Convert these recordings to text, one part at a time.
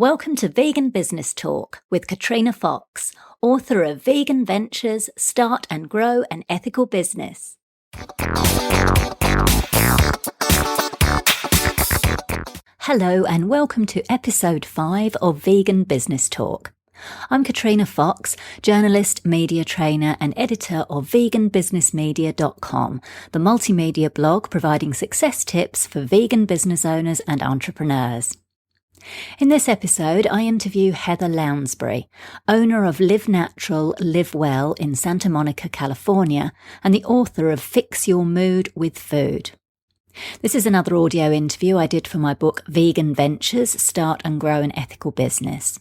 Welcome to Vegan Business Talk with Katrina Fox, author of Vegan Ventures, Start and Grow an Ethical Business. Hello and welcome to episode 5 of Vegan Business Talk. I'm Katrina Fox, journalist, media trainer and editor of veganbusinessmedia.com, the multimedia blog providing success tips for vegan business owners and entrepreneurs. In this episode, I interview Heather Lounsbury, owner of Live Natural, Live Well in Santa Monica, California, and the author of Fix Your Mood with Food. This is another audio interview I did for my book Vegan Ventures, Start and Grow an Ethical Business.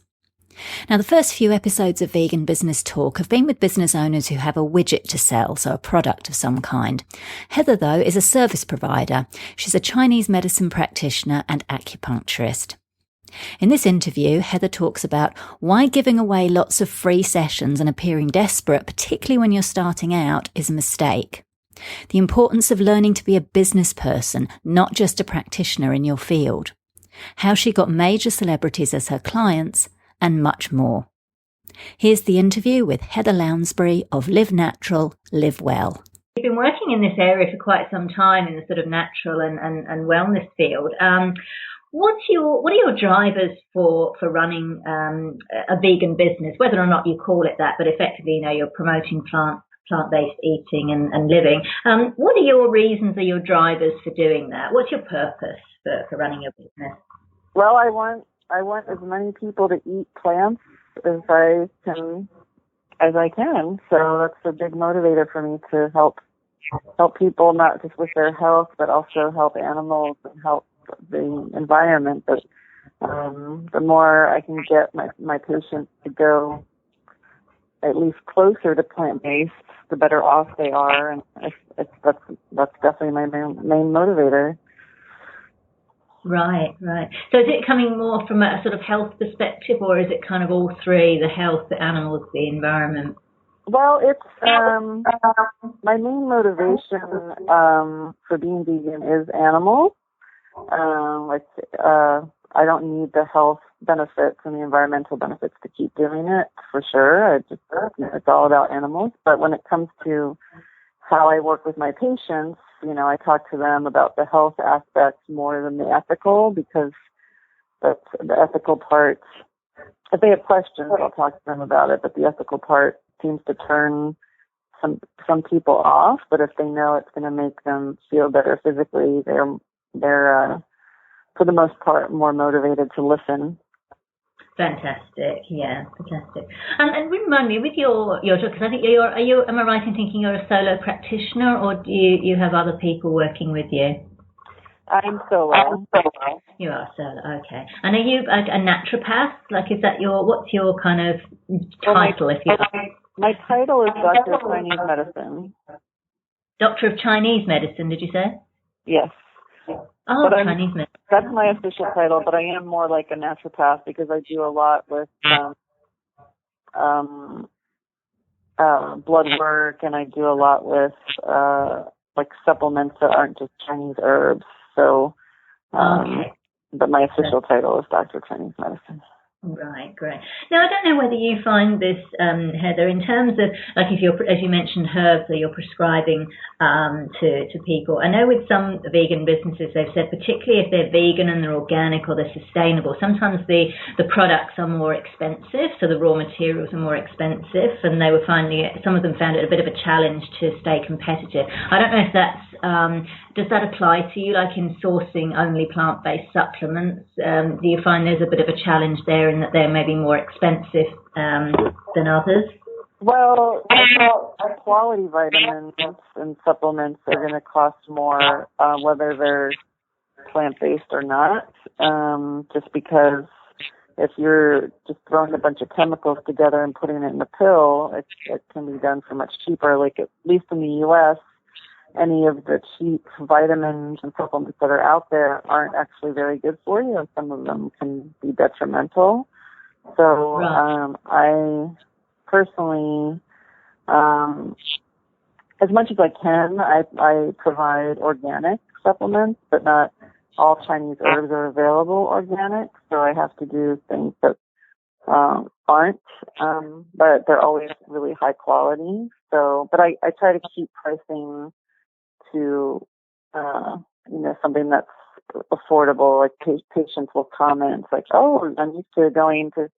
Now, the first few episodes of Vegan Business Talk have been with business owners who have a widget to sell, so a product of some kind. Heather, though, is a service provider. She's a Chinese medicine practitioner and acupuncturist. In this interview, Heather talks about why giving away lots of free sessions and appearing desperate, particularly when you're starting out, is a mistake. The importance of learning to be a business person, not just a practitioner in your field. How she got major celebrities as her clients, and much more. Here's the interview with Heather Lounsbury of Live Natural, Live Well. You've been working in this area for quite some time in the sort of natural and wellness field. What are your drivers for running a vegan business, whether or not you call it that, but effectively, you're promoting plant-based eating and living. What are your reasons or your drivers for doing that? What's your purpose for running your business? Well, I want as many people to eat plants as I can. So that's a big motivator for me to help people, not just with their health, but also help animals and help the environment. But the more I can get my patients to go at least closer to plant-based, the better off they are, and that's definitely my main motivator. Right. So is it coming more from a sort of health perspective, or is it kind of all three, the health, the animals, the environment? Well, it's my main motivation for being vegan is animals. I don't need the health benefits and the environmental benefits to keep doing it, for sure. It's all about animals. But when it comes to how I work with my patients, I talk to them about the health aspects more than the ethical, because that's the ethical part. If they have questions, I'll talk to them about it, but the ethical part seems to turn some people off. But if they know it's going to make them feel better physically, they're for the most part more motivated to listen. Fantastic, yeah, fantastic. And remind me, with your job, because I think am I right in thinking you're a solo practitioner, or do you have other people working with you? I'm solo. You are solo, okay. And are you a naturopath? Is that what's your kind of title, if you like? My title is Doctor of Chinese Medicine. Doctor of Chinese Medicine, did you say? Yes. Oh, Chinese medicine. That's my official title, but I am more like a naturopath because I do a lot with blood work, and I do a lot with supplements that aren't just Chinese herbs. So, but my official title is Doctor of Chinese Medicine. Right, great. Now, I don't know whether you find this, Heather, in terms of, if you're, as you mentioned, herbs that you're prescribing to people. I know with some vegan businesses, they've said, particularly if they're vegan and they're organic or they're sustainable, sometimes the products are more expensive, so the raw materials are more expensive, and they were finding it, some of them found it a bit of a challenge to stay competitive. I don't know if that's, does that apply to you, like in sourcing only plant-based supplements? Do you find there's a bit of a challenge there in that they're maybe more expensive than others? Well, quality vitamins and supplements are going to cost more, whether they're plant-based or not, just because if you're just throwing a bunch of chemicals together and putting it in a pill, it can be done for much cheaper. Like, at least in the U.S., any of the cheap vitamins and supplements that are out there aren't actually very good for you, and some of them can be detrimental. So I personally, as much as I can, I provide organic supplements, but not all Chinese herbs are available organic, so I have to do things that aren't, but they're always really high quality. So, but I try to keep pricing to, something that's affordable. Like patients will comment like, "Oh, I'm used to going to,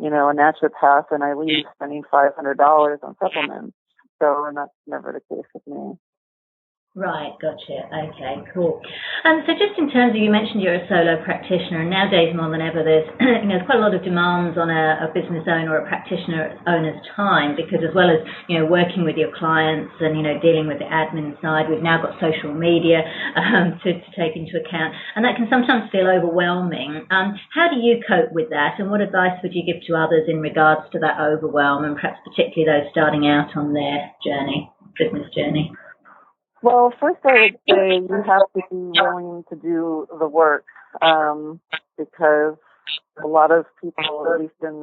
a naturopath, and I leave spending $500 on supplements." So, and that's never the case with me. Right, gotcha. Okay, cool. So just in terms of, you mentioned you're a solo practitioner, and nowadays more than ever there's there's quite a lot of demands on a business owner or a practitioner owner's time, because as well as working with your clients and dealing with the admin side, we've now got social media to take into account, and that can sometimes feel overwhelming. How do you cope with that, and what advice would you give to others in regards to that overwhelm, and perhaps particularly those starting out on their business journey? Well, first I would say you have to be willing to do the work, because a lot of people, at least in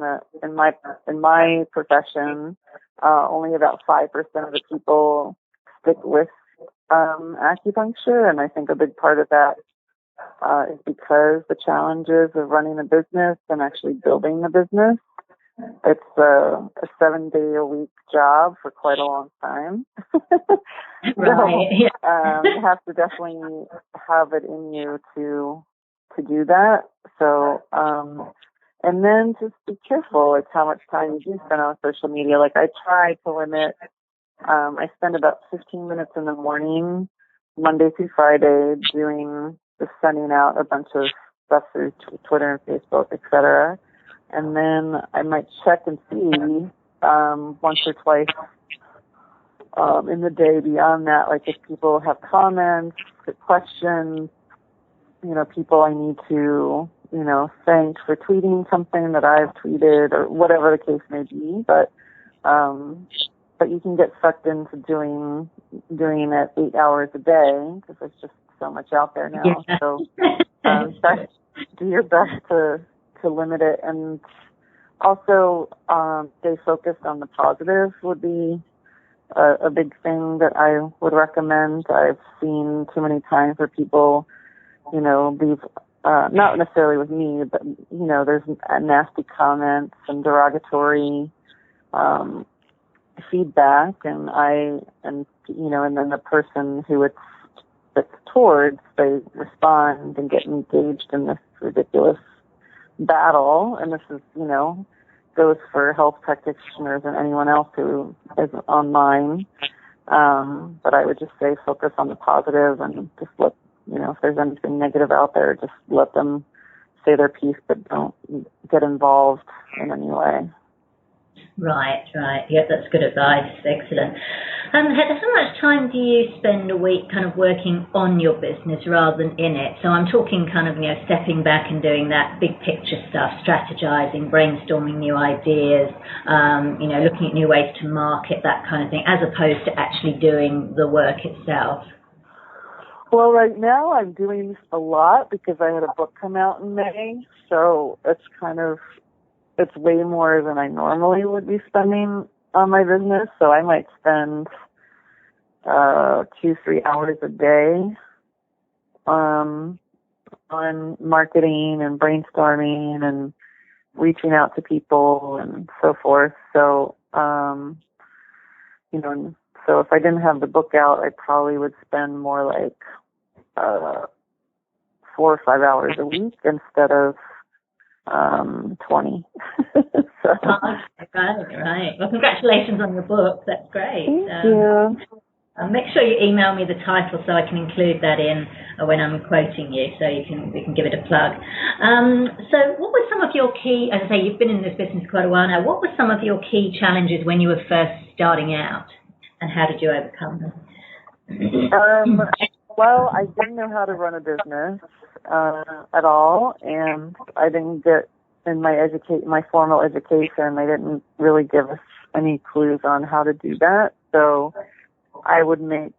my profession, only about 5% of the people stick with acupuncture, and I think a big part of that is because the challenges of running a business and actually building the business. It's a 7-day-a-week job for quite a long time. Right. You have to definitely have it in you to do that. So, and then just be careful with how much time you do spend on social media. Like I try to limit, I spend about 15 minutes in the morning, Monday through Friday, just sending out a bunch of stuff through Twitter and Facebook, etc. And then I might check and see once or twice in the day beyond that, like if people have comments, questions, people I need to, thank for tweeting something that I've tweeted or whatever the case may be. But you can get sucked into doing it 8 hours a day because there's just so much out there now. Yeah. So do your best to limit it, and also stay focused on the positive would be a big thing that I would recommend. I've seen too many times where people, leave, not necessarily with me, but, there's nasty comments and derogatory feedback, and then the person who it's towards, they respond and get engaged in this ridiculous battle, and this is, goes for health practitioners and anyone else who is online. But I would just say focus on the positive and just let, if there's anything negative out there, just let them say their piece, but don't get involved in any way. Right. Yeah, that's good advice. Excellent. Heather, how much time do you spend a week kind of working on your business rather than in it? So I'm talking kind of, stepping back and doing that big picture stuff, strategizing, brainstorming new ideas, looking at new ways to market, that kind of thing, as opposed to actually doing the work itself. Well, right now I'm doing a lot because I had a book come out in May, so it's way more than I normally would be spending on my business. So I might spend 2-3 hours a day on marketing and brainstorming and reaching out to people and so forth. So, so if I didn't have the book out, I probably would spend more like 4 or 5 hours a week instead of 20. So. Right. Well, congratulations on your book. That's great. Thank you. Make sure you email me the title so I can include that in when I'm quoting you, so we can give it a plug. So what were some of your key, as I say, you've been in this business quite a while now, what were some of your key challenges when you were first starting out, and how did you overcome them? Well, I didn't know how to run a business at all, and I didn't get in my formal education. They didn't really give us any clues on how to do that. So I wouldn't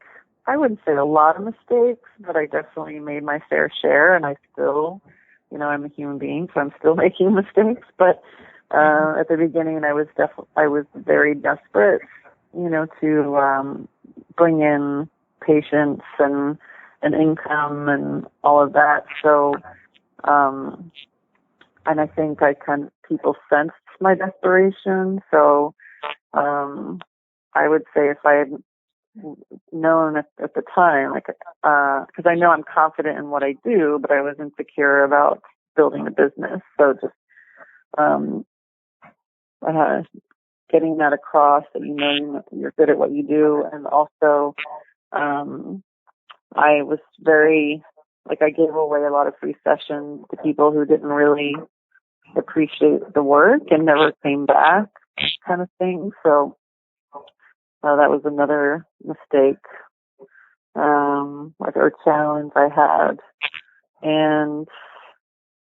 say a lot of mistakes, but I definitely made my fair share, and I still, I'm a human being, so I'm still making mistakes. But at the beginning, I was very desperate, to bring in patients and an income and all of that. So, and I think people sensed my desperation. So, I would say if I had known at the time, like, because I know I'm confident in what I do, but I was insecure about building a business. So just getting that across that you're good at what you do, and also I was very I gave away a lot of free sessions to people who didn't really appreciate the work and never came back, kind of thing. So that was another mistake, or challenge I had. And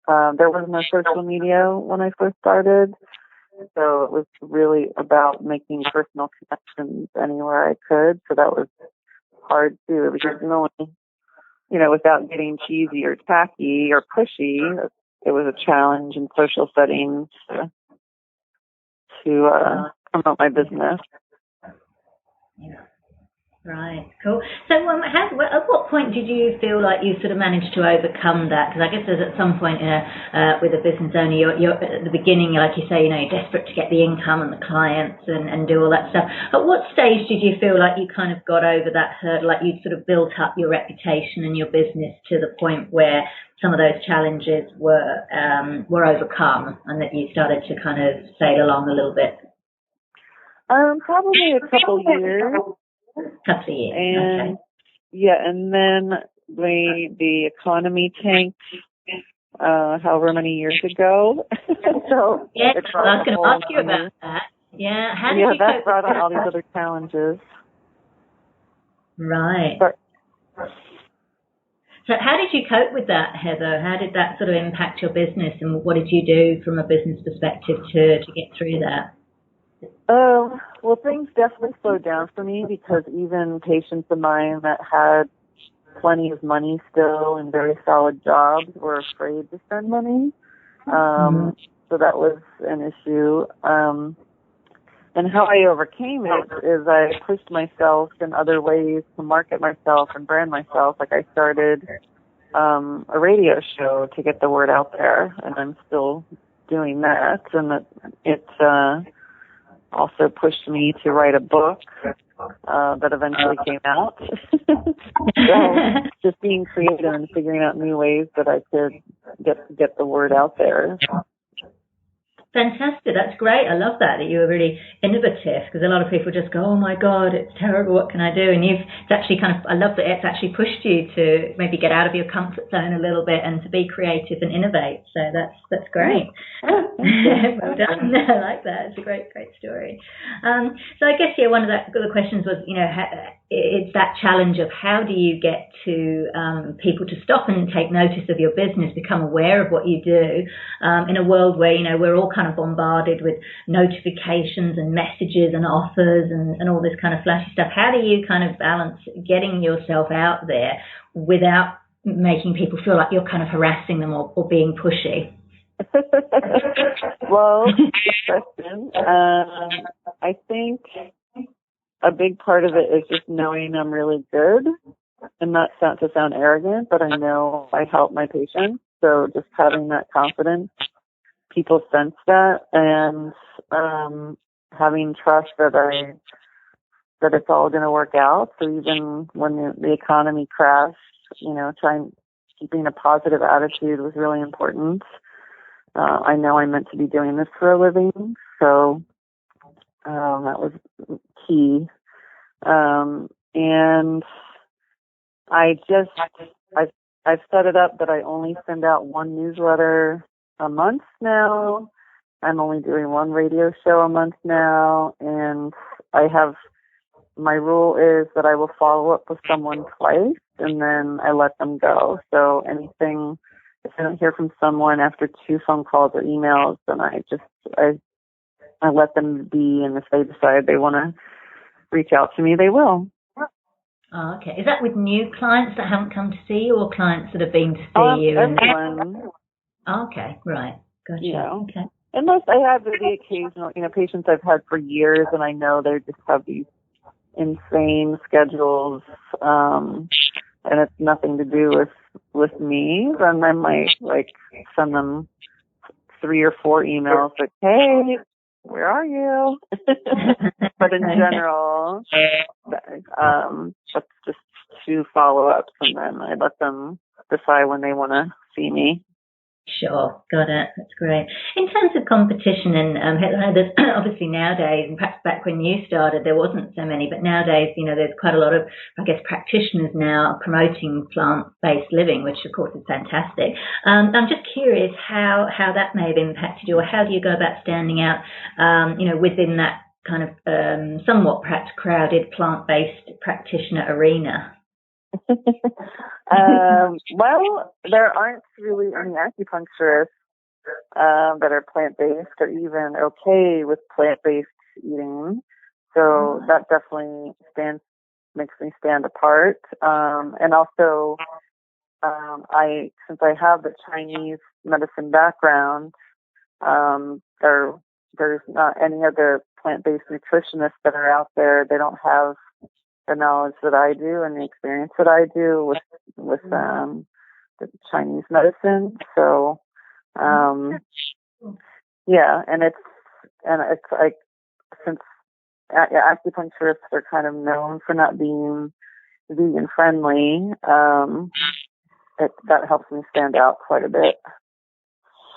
there was no social media when I first started. So it was really about making personal connections anywhere I could. So that was hard too, because no one, without getting cheesy or tacky or pushy, it was a challenge in social settings to promote my business. Yeah. Right, cool. So at what point did you feel like you sort of managed to overcome that? Because I guess there's at some point with a business owner, you're at the beginning, like you say, you're desperate to get the income and the clients and do all that stuff. At what stage did you feel like you kind of got over that hurdle, like you'd sort of built up your reputation and your business to the point where some of those challenges were overcome and that you started to kind of sail along a little bit? Probably a couple years. Couple of years. And okay. Yeah, and then the economy tanked however many years ago. So yeah, I was going to ask you about that. Yeah, how did you that cope brought with on that? all these other challenges. Right. But, so how did you cope with that, Heather? How did that sort of impact your business, and what did you do from a business perspective to get through that? well, things definitely slowed down for me, because even patients of mine that had plenty of money still and very solid jobs were afraid to spend money. So that was an issue. And how I overcame it is I pushed myself in other ways to market myself and brand myself. Like I started a radio show to get the word out there, and I'm still doing that. And it also pushed me to write a book that eventually came out. So just being creative and figuring out new ways that I could get the word out there. Fantastic. That's great. I love that you were really innovative, because a lot of people just go, oh my God, it's terrible. What can I do? And it's actually I love that it's actually pushed you to maybe get out of your comfort zone a little bit and to be creative and innovate. So that's great. Well done. I like that. It's a great story. So I guess, one of the questions was, it's that challenge of how do you get to people to stop and take notice of your business, become aware of what you do in a world where, we're all kind of bombarded with notifications and messages and offers and all this kind of flashy stuff. How do you kind of balance getting yourself out there without making people feel like you're kind of harassing them or being pushy? Well, good question. I think a big part of it is just knowing I'm really good, and not to sound arrogant, but I know I help my patients. So just having that confidence, people sense that, and having trust that it's all going to work out. So even when the economy crashed, keeping a positive attitude was really important. I know I'm meant to be doing this for a living, so that was key. And I've set it up that I only send out one newsletter a month now. I'm only doing one radio show a month now, and my rule is that I will follow up with someone twice, and then I let them go. So if I don't hear from someone after 2 phone calls or emails, then I let them be, and if they decide they want to reach out to me, they will. Oh, okay. Is that with new clients that haven't come to see you, or clients that have been to see you? Everyone. Oh, okay, right. Gotcha. Okay. Unless I have the occasional, patients I've had for years, and I know they just have these insane schedules, and it's nothing to do with me, then I might like send them 3 or 4 emails like, hey, where are you? But in general, that's just 2 follow-ups, and then I let them decide when they want to see me. Sure, got it. That's great. In terms of competition, and there's obviously nowadays, and perhaps back when you started, there wasn't so many, but nowadays, there's quite a lot of, I guess, practitioners now promoting plant-based living, which of course is fantastic. I'm just curious how that may have impacted you, or how do you go about standing out, within that kind of somewhat perhaps crowded plant-based practitioner arena? Well, there aren't really any acupuncturists that are plant-based or even okay with plant-based eating. So that definitely makes me stand apart. And also, since I have the Chinese medicine background, there's not any other plant-based nutritionists that are out there. They don't have the knowledge that I do and the experience that I do with the Chinese medicine. So, yeah, and it's like, since acupuncturists are kind of known for not being vegan friendly, that helps me stand out quite a bit.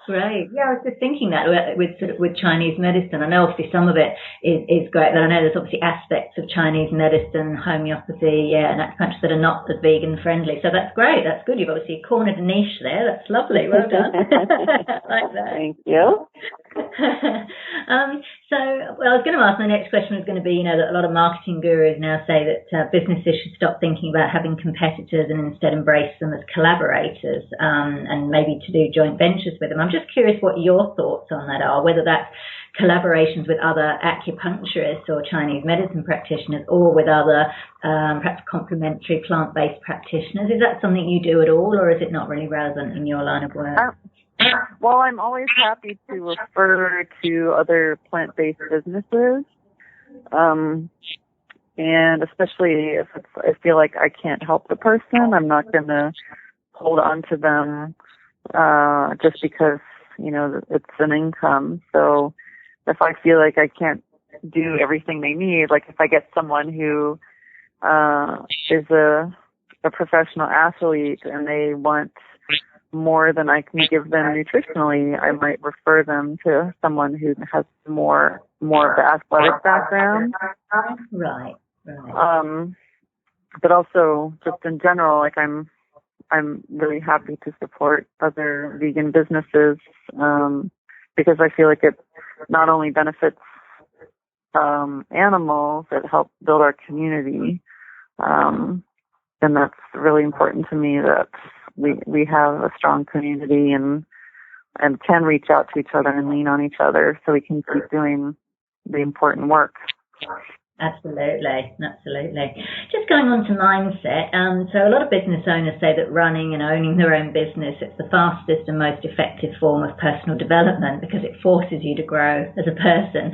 Great. Yeah, I was just thinking that with Chinese medicine. I know obviously some of it is great, but I know there's obviously aspects of Chinese medicine, homeopathy, and acupuncture that are not as vegan friendly. So that's great. That's good. You've obviously cornered a niche there. That's lovely. Well done. Like that. Thank you. I was going to ask, my next question was going to be, that a lot of marketing gurus now say that businesses should stop thinking about having competitors and instead embrace them as collaborators, and maybe to do joint ventures with them. I'm just curious what your thoughts on that are, whether that's collaborations with other acupuncturists or Chinese medicine practitioners, or with other perhaps complementary plant-based practitioners. Is that something you do at all, or is it not really relevant in your line of work? Well, I'm always happy to refer to other plant-based businesses, and especially if I feel like I can't help the person, I'm not going to hold on to them just because, it's an income. So if I feel like I can't do everything they need, like if I get someone who is a professional athlete and they want more than I can give them nutritionally, I might refer them to someone who has more of the athletic background. Right. But also just in general, like I'm really happy to support other vegan businesses, because I feel like it not only benefits animals, it helps build our community. And that's really important to me, that we have a strong community and can reach out to each other and lean on each other so we can keep doing the important work. Absolutely. Just going on to mindset. So a lot of business owners say that running and owning their own business, it's the fastest and most effective form of personal development because it forces you to grow as a person.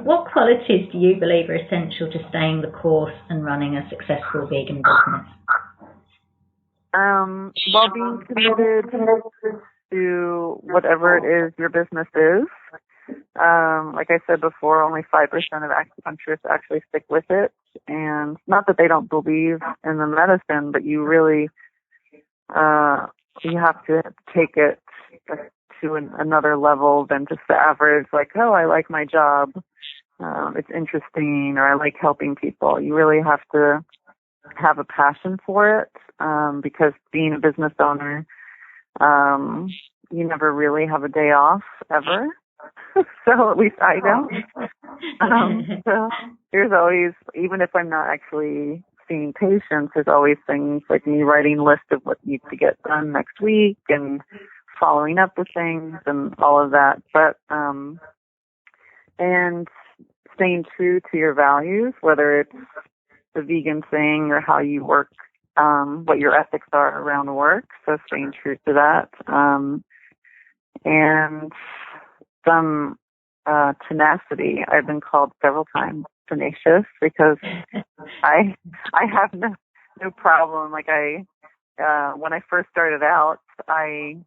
What qualities do you believe are essential to staying the course and running a successful vegan business? Well, being committed to whatever it is your business is. Like I said before, only 5% of acupuncturists actually stick with it. And not that they don't believe in the medicine, but you really, you have to take it to another level than just the average, like, oh, I like my job. It's interesting, or I like helping people. You really have to have a passion for it, because being a business owner, you never really have a day off, ever. So at least I don't. So there's always, even if I'm not actually seeing patients, there's always things like me writing a list of what needs to get done next week and following up with things and all of that. But, and staying true to your values, whether it's the vegan thing or how you work, what your ethics are around work. So staying true to that. And some tenacity. I've been called several times tenacious because I no problem. Like when I first started out, I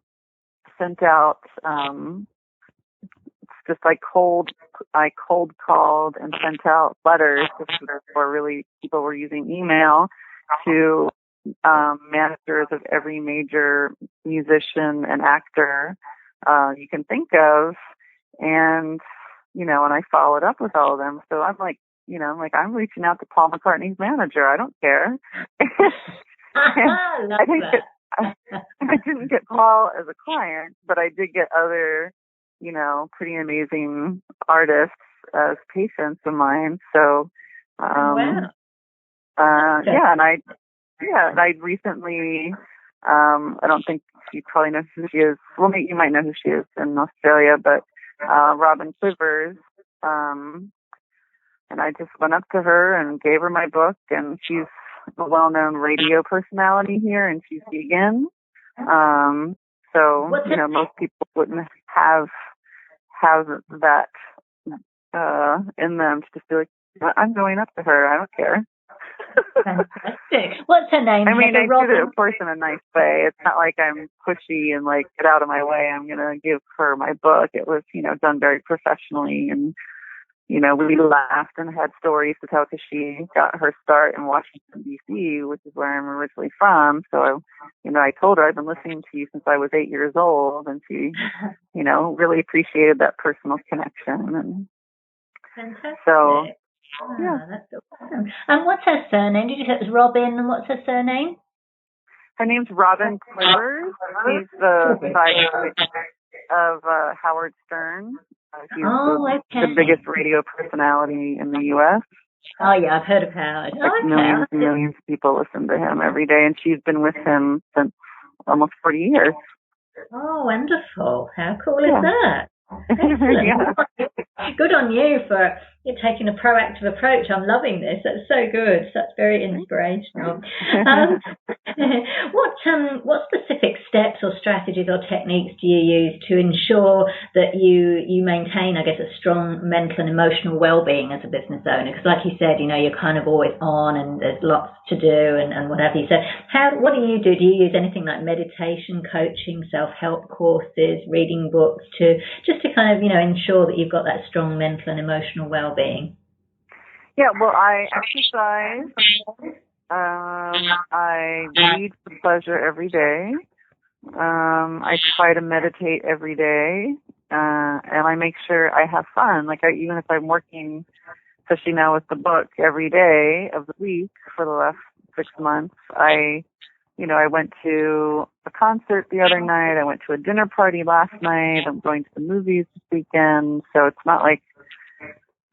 sent out, just like I cold called and sent out letters before really people were using email to managers of every major musician and actor you can think of, and and I followed up with all of them. So I'm like, I'm reaching out to Paul McCartney's manager. I don't care. I didn't get Paul as a client, but I did get other, pretty amazing artists as patients of mine. So, wow. and I recently, I don't think you probably know who she is. Well, you might know who she is in Australia, but Robin Quivers, and I just went up to her and gave her my book, and she's a well-known radio personality here, and she's vegan. So, most people wouldn't have that in them to just be like, I'm going up to her. I don't care. Fantastic. What's her name? I mean, I Robin? did it, of course, in a nice way. It's not like I'm pushy and like, get out of my way. I'm going to give her my book. It was, done very professionally, and we laughed and had stories to tell because she got her start in Washington, D.C., which is where I'm originally from. So, I told her I've been listening to you since I was 8 years old, and she, really appreciated that personal connection. And fantastic. So, yeah, that's awesome. And what's her surname? Did you say it was Robin? And what's her surname? Her name's Robin Quivers. She's the sidekick of Howard Stern. He's the biggest radio personality in the U.S. Oh, yeah, I've heard of Howard. Millions and millions of people listen to him every day, and she's been with him since almost 40 years. Oh, wonderful. How cool is that? Excellent. Yeah. Good on you for taking a proactive approach. I'm loving this. That's so good. That's very inspirational. What specific steps or strategies or techniques do you use to ensure that you maintain, I guess, a strong mental and emotional well-being as a business owner? Because like you said, you're kind of always on and there's lots to do and what have you. So what do you do? Do you use anything like meditation, coaching, self-help courses, reading books to kind of, ensure that you've got that strong mental and emotional well-being? Yeah, well, I exercise. I read for pleasure every day. I try to meditate every day, and I make sure I have fun. Like even if I'm working, especially now with the book, every day of the week for the last 6 months, I went to a concert the other night. I went to a dinner party last night. I'm going to the movies this weekend. So it's not like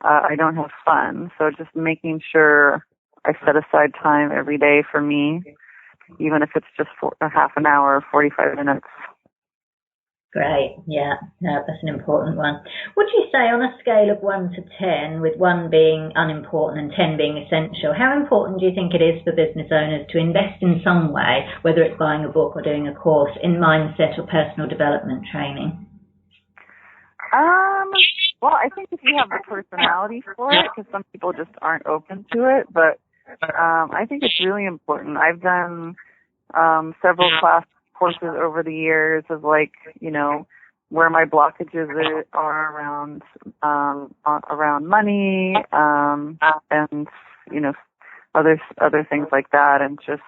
I don't have fun. So just making sure I set aside time every day for me, even if it's just for a half an hour or 45 minutes. Great. Yeah, no, that's an important one. Would you say on a scale of 1 to 10, with 1 being unimportant and 10 being essential, how important do you think it is for business owners to invest in some way, whether it's buying a book or doing a course, in mindset or personal development training? Well, I think if you have the personality for it, because some people just aren't open to it, but I think it's really important. I've done several courses over the years of where my blockages are around money, and other things like that, and just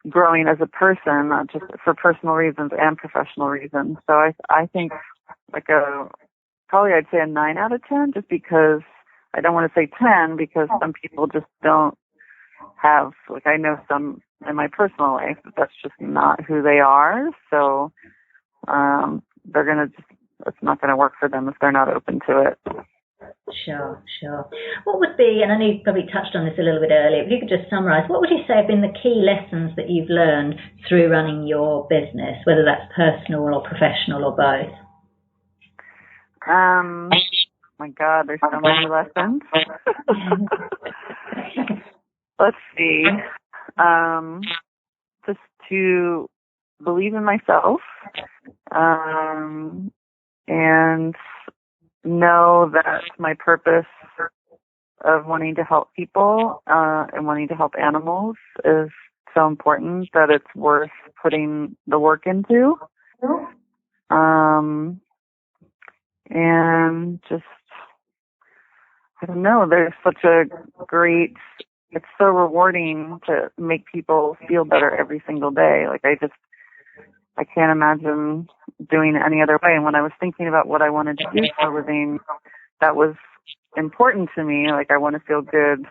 growing as a person, not just for personal reasons and professional reasons. So I think probably I'd say a 9 out of 10, just because I don't want to say 10 because some people just don't have, I know some in my personal life, that's just not who they are. So it's not going to work for them if they're not open to it. Sure. What would be, and I know you probably touched on this a little bit earlier, if you could just summarize, what would you say have been the key lessons that you've learned through running your business, whether that's personal or professional or both? My God, there's so many lessons. Let's see. Just to believe in myself, and know that my purpose of wanting to help people and wanting to help animals is so important that it's worth putting the work into. And just, I don't know, there's such a great, it's so rewarding to make people feel better every single day. Like I can't imagine doing it any other way. And when I was thinking about what I wanted to do for a living, that was important to me. Like I want to feel good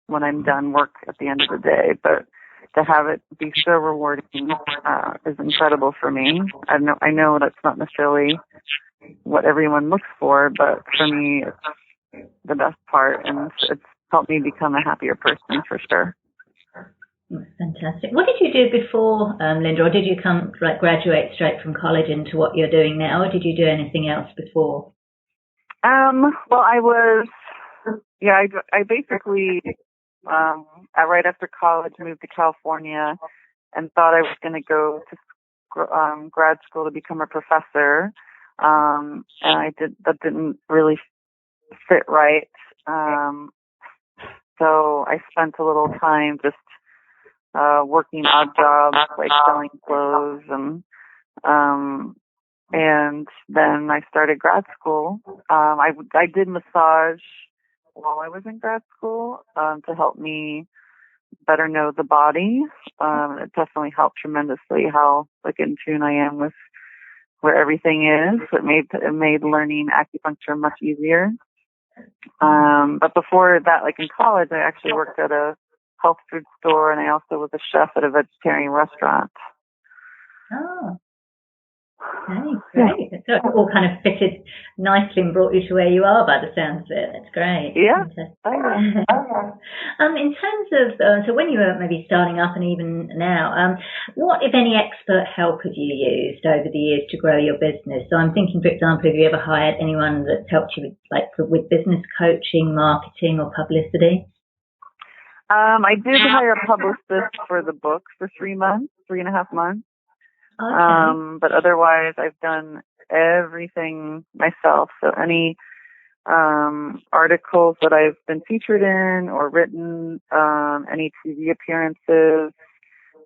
when I'm done work at the end of the day, but to have it be so rewarding is incredible for me. I know that's not necessarily what everyone looks for, but for me, it's the best part, and it's helped me become a happier person for sure. Fantastic. What did you do before, Linda, or did you graduate straight from college into what you're doing now, or did you do anything else before? Well, I basically, right after college, moved to California and thought I was going to go to grad school to become a professor. And that didn't really fit right. So I spent a little time just working odd jobs, like selling clothes, and then I started grad school. I did massage while I was in grad school to help me better know the body. It definitely helped tremendously how in tune I am with where everything is. It made learning acupuncture much easier. But before that, in college, I actually worked at a health food store, and I also was a chef at a vegetarian restaurant. Oh, okay, great. So it all kind of fitted nicely and brought you to where you are by the sounds of it. That's great. Yeah. In terms of, so when you were maybe starting up and even now, what, if any, expert help have you used over the years to grow your business? So I'm thinking, for example, have you ever hired anyone that's helped you with business coaching, marketing, or publicity? I did hire a publicist for the book for 3.5 months. Okay. But otherwise, I've done everything myself. So any articles that I've been featured in or written, any TV appearances,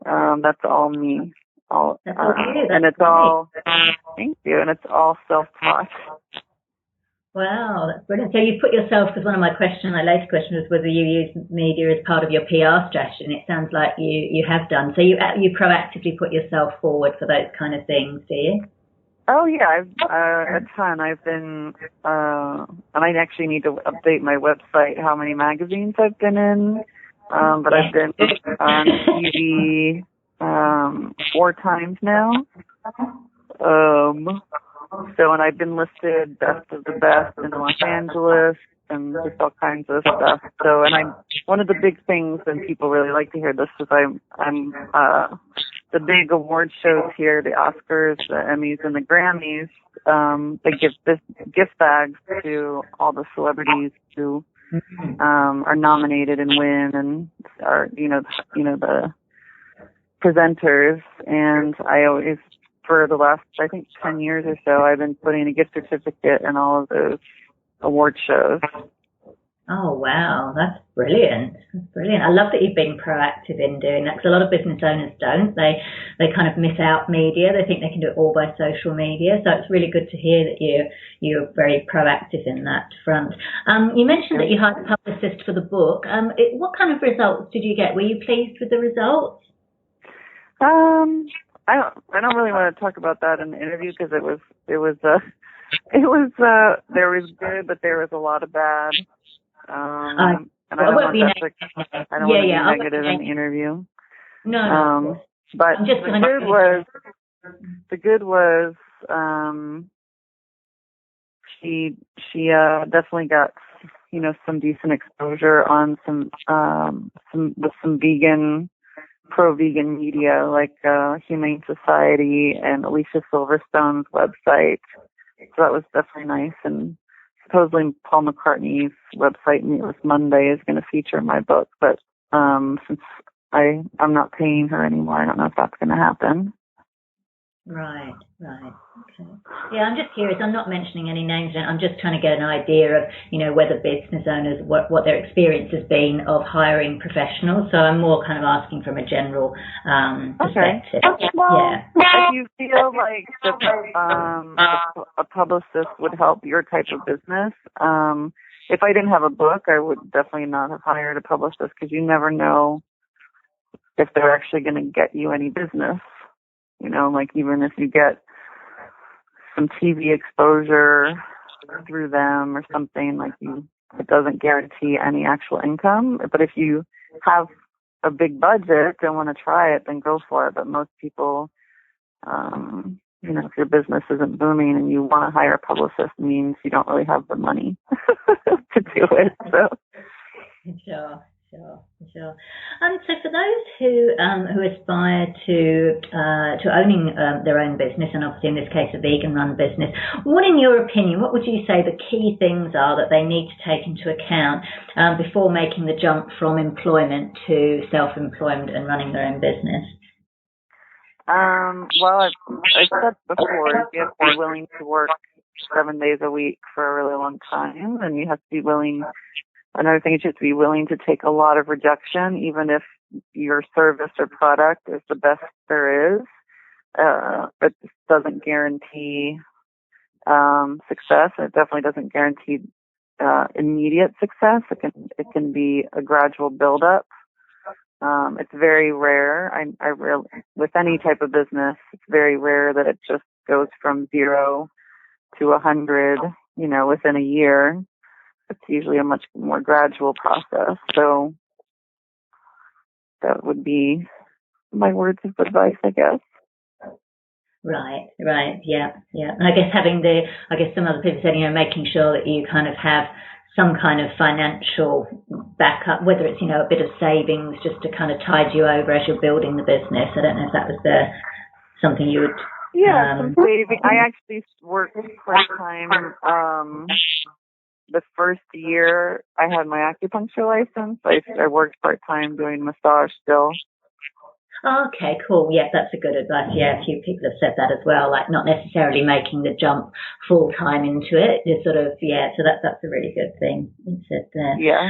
that's all me. And it's all, thank you, and it's all self-taught. Wow, that's brilliant. So you put yourself, because one of my later question was whether you use media as part of your PR strategy, and it sounds like you have done. So you proactively put yourself forward for those kind of things, do you? Oh yeah, a ton. I've been, and I actually need to update my website how many magazines I've been in. But I've been on TV 4 times now. And I've been listed best of the best in Los Angeles and just all kinds of stuff. So, and one of the big things, and people really like to hear this, is I'm the big award shows here, the Oscars, the Emmys, and the Grammys. They give gift bags to all the celebrities who are nominated and win, and are the presenters. And I always, for the last, I think, 10 years or so, I've been putting a gift certificate in all of those award shows. Oh, wow. That's brilliant. That's brilliant. I love that you've been proactive in doing that, because a lot of business owners don't. They kind of miss out media. They think they can do it all by social media. So it's really good to hear that you're very proactive in that front. You mentioned that you hired a publicist for the book. What kind of results did you get? Were you pleased with the results? I don't really want to talk about that in the interview, because there was good, but there was a lot of bad. And I don't want to be negative in the interview. No. But the good was she definitely got some decent exposure on some vegan, pro-vegan media, like Humane Society and Alicia Silverstone's website. So that was definitely nice. And supposedly Paul McCartney's website, Meatless Monday, is going to feature my book. But since I'm not paying her anymore, I don't know if that's going to happen. Right, right. Okay. Yeah, I'm just curious. I'm not mentioning any names. I'm just trying to get an idea of, whether business owners, what their experience has been of hiring professionals. So I'm more kind of asking from a general perspective. Okay. Well, Yeah. if you feel like a publicist would help your type of business, if I didn't have a book, I would definitely not have hired a publicist because you never know if they're actually going to get you any business. Like even if you get some TV exposure through them or something, it doesn't guarantee any actual income. But if you have a big budget and want to try it, then go for it. But most people, if your business isn't booming and you want to hire a publicist, means you don't really have the money to do it. So. Sure. So for those who aspire to owning their own business, and obviously in this case a vegan-run business, what, in your opinion, what would you say the key things are that they need to take into account before making the jump from employment to self-employment and running their own business? Well, I said before, you have to be willing to work 7 days a week for a really long time, and you have to be willing. Another thing is you have to be willing to take a lot of rejection, even if your service or product is the best there is. It doesn't guarantee success. It definitely doesn't guarantee immediate success. It can be a gradual buildup. It's very rare. With any type of business, it's very rare that it just goes from 0 to 100, within a year. It's usually a much more gradual process. So that would be my words of advice, I guess. Right, yeah. And I guess some other people said, making sure that you kind of have some kind of financial backup, whether it's, a bit of savings just to kind of tide you over as you're building the business. I don't know if that was something you would... Yeah, some saving. I actually worked part-time. The first year I had my acupuncture license, I worked part-time doing massage still. Okay, cool. Yeah, that's a good advice. Yeah, a few people have said that as well, like not necessarily making the jump full-time into it. Just sort of, so that's a really good thing you said there. Yeah.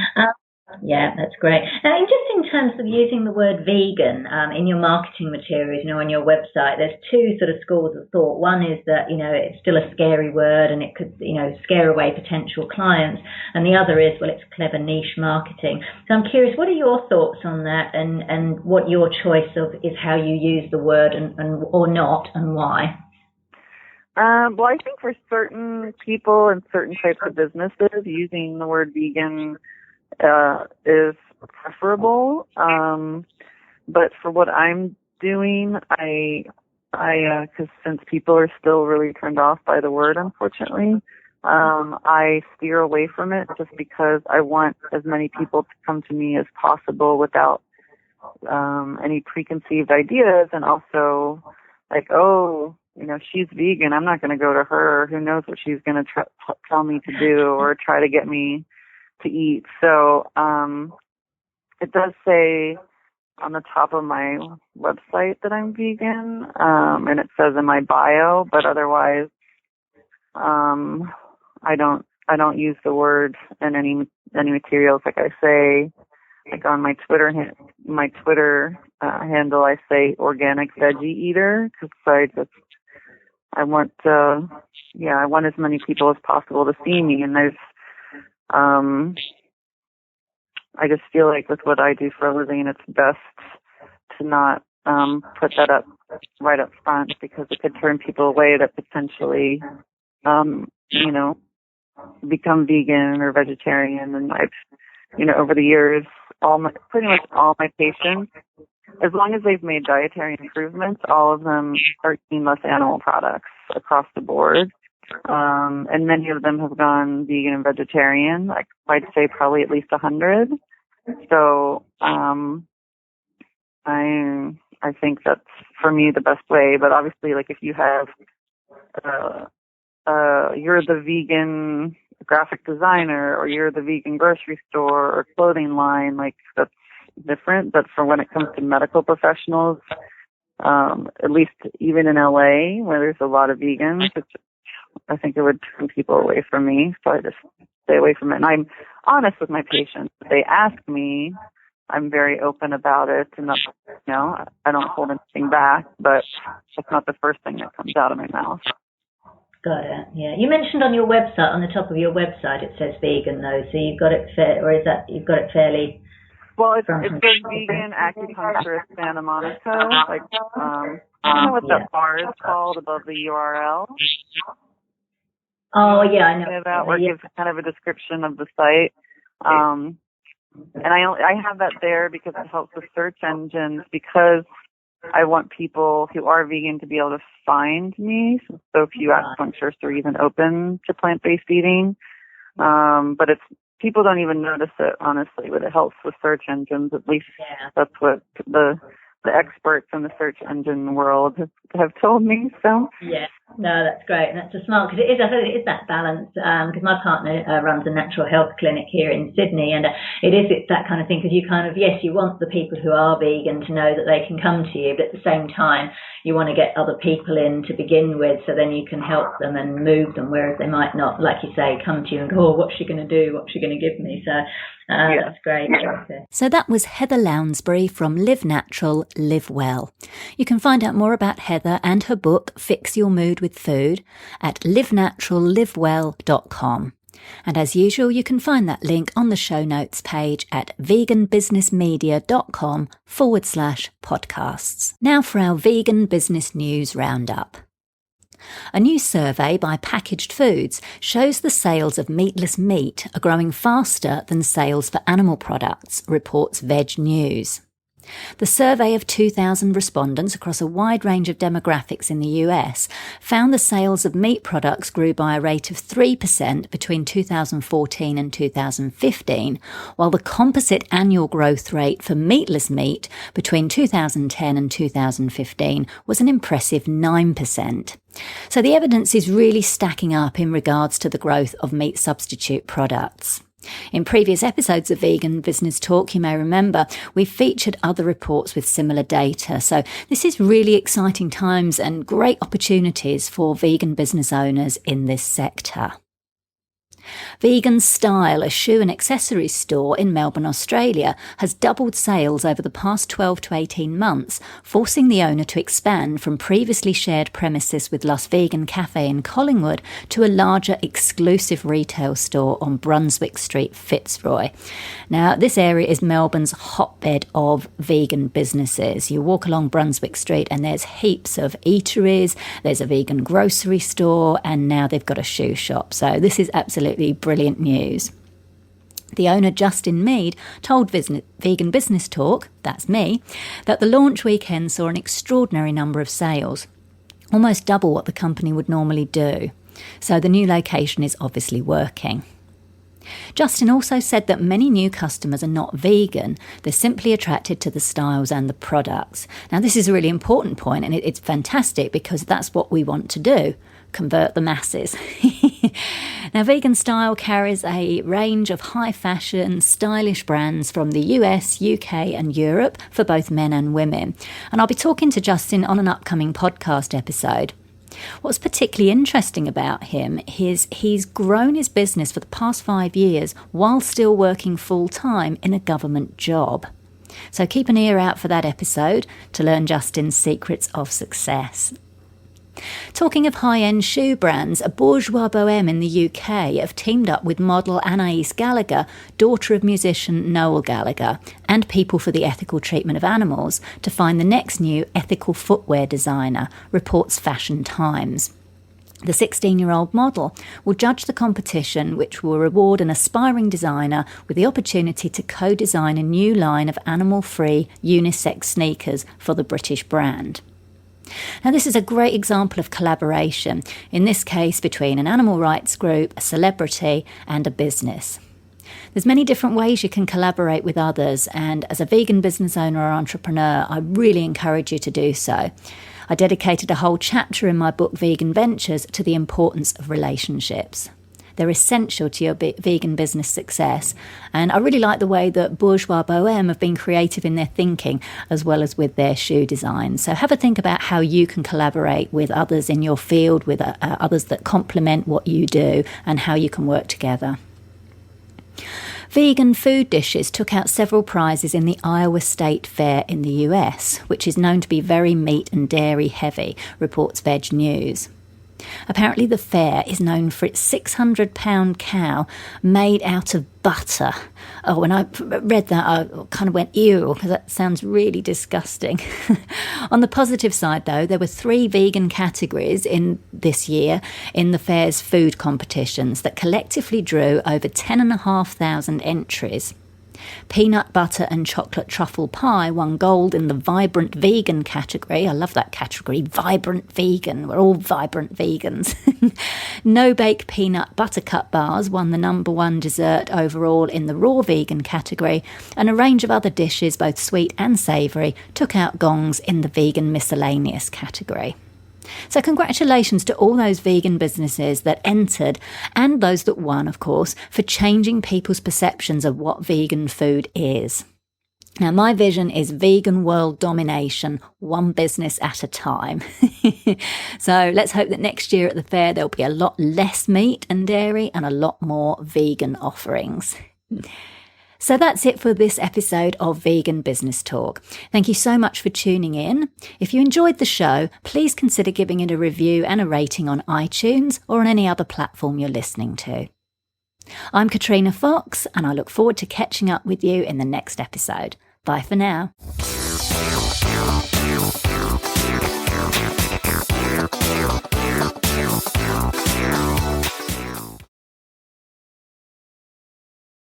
Yeah, that's great. And just in terms of using the word vegan in your marketing materials, on your website, there's two sort of schools of thought. One is that, it's still a scary word and it could, scare away potential clients. And the other is, well, it's clever niche marketing. So I'm curious, what are your thoughts on that and what your choice of is how you use the word and or not and why? Well, I think for certain people and certain types of businesses, using the word vegan is preferable. But for what I'm doing, because since people are still really turned off by the word, unfortunately, I steer away from it just because I want as many people to come to me as possible without any preconceived ideas, and also like, she's vegan, I'm not going to go to her. Who knows what she's going to tell me to do or try to get me to eat. So it does say on the top of my website that I'm vegan, and it says in my bio, but otherwise I don't use the word in any materials. Like I say, like on my Twitter handle, I say organic veggie eater, because I want as many people as possible to see me. And there's I just feel like with what I do for a living, it's best to not put that up right up front, because it could turn people away that potentially, become vegan or vegetarian. And I've, over the years, pretty much all my patients, as long as they've made dietary improvements, all of them are eating less animal products across the board. And many of them have gone vegan and vegetarian. Like I'd say probably at least 100. So, I think that's for me the best way. But obviously, like if you have, you're the vegan graphic designer, or you're the vegan grocery store or clothing line, like that's different. But for when it comes to medical professionals, At least even in LA, where there's a lot of vegans, I think it would turn people away from me. So I just stay away from it. And I'm honest with my patients. If they ask me, I'm very open about it, and not, I don't hold anything back, but that's not the first thing that comes out of my mouth. Got it. Yeah. You mentioned on your website, on the top of your website, it says vegan though, so you've got it or is that you've got it fairly? Well, it says vegan acupuncturist Santa Monica. Like, I don't know what that bar is called above the URL. Oh yeah, I know. That where it gives kind of a description of the site. And I have that there because it helps with search engines, because I want people who are vegan to be able to find me. So few acupuncturists are even open to plant-based eating. But people don't even notice it, honestly, but it helps with search engines. At least that's what the experts in the search engine world have told me. So yeah, no, that's great, and that's a smart, because it is that balance. Because my partner runs a natural health clinic here in Sydney, and it's that kind of thing. Because you kind of, yes, you want the people who are vegan to know that they can come to you, but at the same time, you want to get other people in to begin with, so then you can help them and move them, whereas they might not, like you say, come to you and go, oh, what's she going to do? What's she going to give me? So that's great. So that was Heather Lounsbury from Live Natural, Live Well. You can find out more about Heather and her book, Fix Your Mood with Food, at livenaturallivewell.com. And as usual, you can find that link on the show notes page at veganbusinessmedia.com/podcasts. Now for our vegan business news roundup. A new survey by Packaged Foods shows the sales of meatless meat are growing faster than sales for animal products, reports Veg News. The survey of 2,000 respondents across a wide range of demographics in the US found the sales of meat products grew by a rate of 3% between 2014 and 2015, while the composite annual growth rate for meatless meat between 2010 and 2015 was an impressive 9%. So the evidence is really stacking up in regards to the growth of meat substitute products. In previous episodes of Vegan Business Talk, you may remember, we've featured other reports with similar data. So this is really exciting times and great opportunities for vegan business owners in this sector. Vegan Style, a shoe and accessories store in Melbourne, Australia, has doubled sales over the past 12 to 18 months, forcing the owner to expand from previously shared premises with Las Vegan Cafe in Collingwood to a larger exclusive retail store on Brunswick Street, Fitzroy. Now, this area is Melbourne's hotbed of vegan businesses. You walk along Brunswick Street and there's heaps of eateries, there's a vegan grocery store, and now they've got a shoe shop. So this is absolutely brilliant news. The owner, Justin Mead, told Vegan Business Talk, that's me, that the launch weekend saw an extraordinary number of sales, almost double what the company would normally do. So the new location is obviously working. Justin also said that many new customers are not vegan, they're simply attracted to the styles and the products. Now this is a really important point, and it's fantastic because that's what we want to do, convert the masses. Now Vegan Style carries a range of high fashion, stylish brands from the US, UK and Europe for both men and women. And I'll be talking to Justin on an upcoming podcast episode. What's particularly interesting about him is he's grown his business for the past 5 years while still working full-time in a government job. So keep an ear out for that episode to learn Justin's secrets of success. Talking of high-end shoe brands, a bourgeois bohème in the UK have teamed up with model Anais Gallagher, daughter of musician Noel Gallagher, and People for the Ethical Treatment of Animals to find the next new ethical footwear designer, reports Fashion Times. The 16-year-old model will judge the competition, which will reward an aspiring designer with the opportunity to co-design a new line of animal-free unisex sneakers for the British brand. Now, this is a great example of collaboration, in this case between an animal rights group, a celebrity and a business. There's many different ways you can collaborate with others, and as a vegan business owner or entrepreneur, I really encourage you to do so. I dedicated a whole chapter in my book Vegan Ventures to the importance of relationships. They're essential to your vegan business success. And I really like the way that Bourgeois Bohème have been creative in their thinking as well as with their shoe design. So have a think about how you can collaborate with others in your field, with others that complement what you do, and how you can work together. Vegan food dishes took out several prizes in the Iowa State Fair in the US, which is known to be very meat and dairy heavy, reports Veg News. Apparently the fair is known for its 600-pound cow made out of butter. Oh, when I read that, I kind of went, ew, because that sounds really disgusting. On the positive side, though, there were 3 vegan categories in this year in the fair's food competitions that collectively drew over 10,500 entries. Peanut butter and chocolate truffle pie won gold in the vibrant vegan category. I love that category, vibrant vegan. We're all vibrant vegans. No-bake peanut buttercup bars won the #1 dessert overall in the raw vegan category, and a range of other dishes, both sweet and savoury, took out gongs in the vegan miscellaneous category. So congratulations to all those vegan businesses that entered, and those that won, of course, for changing people's perceptions of what vegan food is. Now, my vision is vegan world domination, one business at a time. So let's hope that next year at the fair there'll be a lot less meat and dairy and a lot more vegan offerings. So that's it for this episode of Vegan Business Talk. Thank you so much for tuning in. If you enjoyed the show, please consider giving it a review and a rating on iTunes or on any other platform you're listening to. I'm Katrina Fox, and I look forward to catching up with you in the next episode. Bye for now.